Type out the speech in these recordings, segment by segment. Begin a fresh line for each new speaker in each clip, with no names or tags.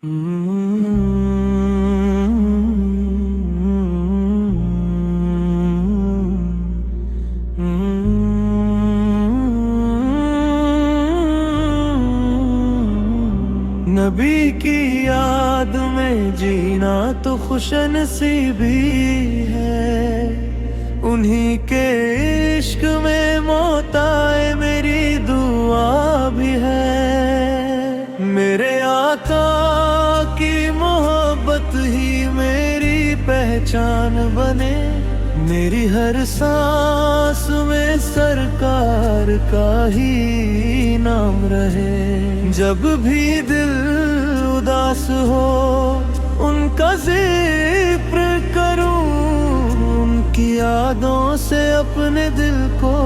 نبی کی یاد میں جینا تو خوش نصیبی ہے، انہی کے عشق میں موت آئے میری دعا بھی ہے۔ میرے آقا کی محبت ہی میری پہچان بنے، میری ہر سانس میں سرکار کا ہی نام رہے۔ جب بھی دل اداس ہو ان کا ذکر کروں، ان کی یادوں سے اپنے دل کو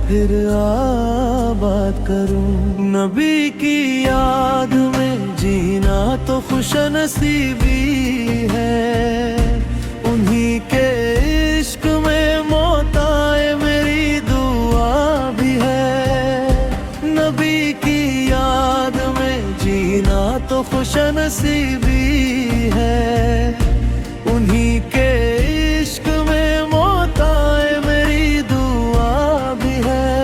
پھر آباد کروں۔ نبی کی یاد میں جینا تو خوش نصیبی ہے، انہی کے عشق میں موت آئے میری دعا بھی ہے۔ نبی کی یاد میں جینا تو خوش نصیبی ہے، انہی کے عشق میں موت آئے میری دعا بھی ہے۔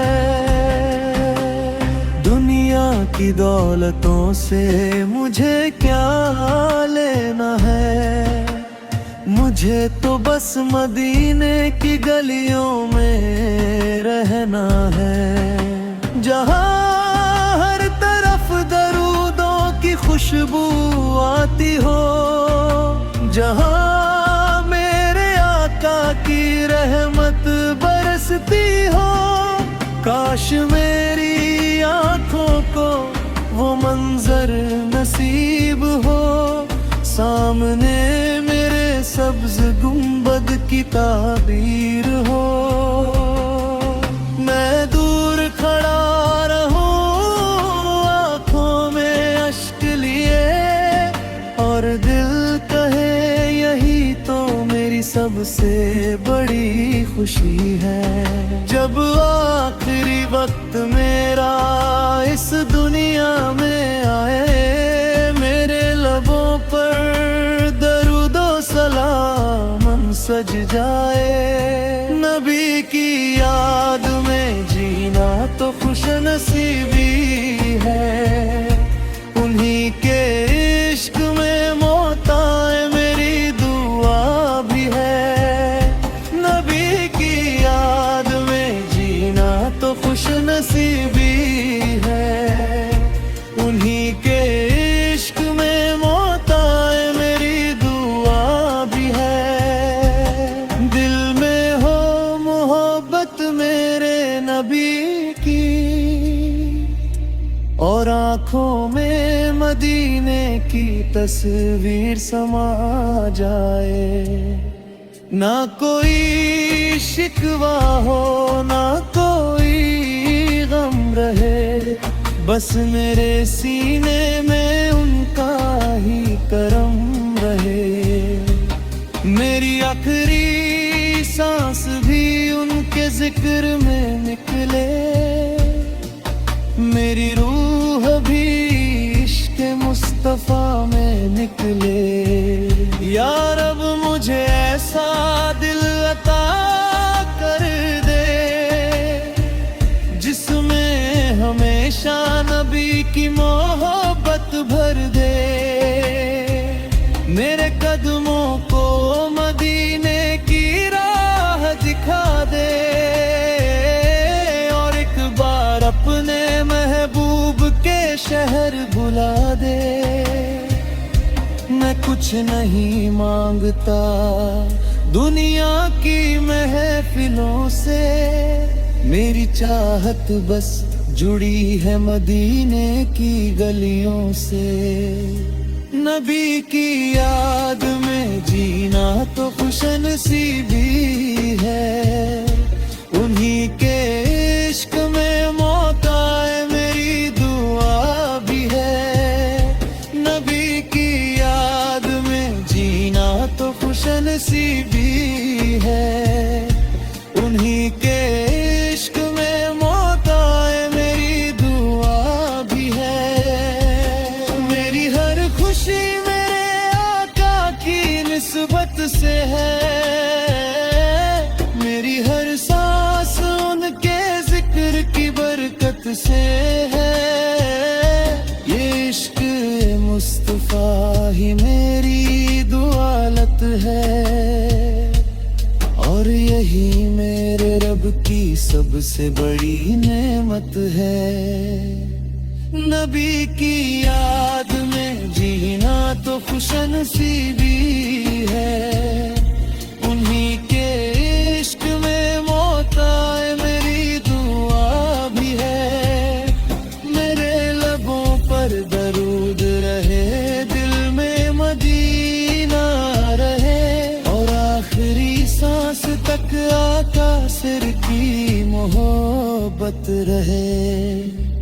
دنیا کی دولتوں سے مجھے کیا لینا ہے، مجھے تو بس مدینے کی گلیوں میں رہنا ہے، جہاں ہر طرف درودوں کی خوشبو آتی ہو، جہاں میرے آقا کی رحمت برستی ہو۔ کاش میری آنکھوں کو وہ منظر نصیب ہو، سامنے میرے سبز گنبد کی تعبیر ہو، میں دور کھڑا رہوں آنکھوں میں اشک لیے، اور دل کہے یہی تو میری سب سے بڑی خوشی ہے۔ جب آخری وقت میرا اس دنیا میں آئے، میرے لبوں پر درود و سلام سج جائے۔ نبی کی یاد میں جینا تو خوش نصیبی ہے، انہی کے عشق میں موت آئے میری دعا بھی ہے۔ نبی کی یاد میں جینا تو خوش نصیبی ہے، انہی کے عشق میں موت آئے میری دعا بھی ہے۔ دل میں ہو محبت میرے نبی کی، اور آنکھوں میں مدینے کی تصویر سما جائے، نہ کوئی شکوہ ہو نہ کوئی غم رہے، بس میرے سینے میں ان کا ہی کرم رہے۔ میری آخری سانس بھی ان کے ذکر میں نکلے، میری روح بھی عشق مصطفیٰ میں نکلے۔ یا رب مجھے ایسا دل عطا کر دے، جس میں ہمیشہ نبی کی محبت بھر دے، میرے قدموں کو مدینے کی راہ دکھا دے، اور ایک بار اپنے محبوب کے شہر بلا دے۔ میں کچھ نہیں مانگتا دنیا کی محفلوں سے، میری چاہت بس جڑی ہے مدینے کی گلیوں سے۔ نبی کی یاد میں جینا تو خوش نصیبی ہے، انہی کے عشق میں موت آئے میری دعا بھی ہے۔ نبی کی یاد میں جینا تو خوش نصیبی ہے، انہی کے عشق میں موت آئے میری دعا بھی ہے۔ میری ہر خوش خوشی میرے آقا کی نسبت سے ہے، میری ہر سانس ان کے ذکر کی برکت سے ہے، یہ عشق مصطفیٰ ہی میری دعالت ہے، اور یہی میرے رب کی سب سے بڑی نعمت ہے۔ نبی کی یاد میں جینا تو خوش نصیبی ہے، انہی کے عشق میں موت آئے میری دعا بھی ہے، میرے لبوں پر درود رہے، دل میں مدینہ رہے، اور آخری سانس تک آقا سر کی محبت رہے۔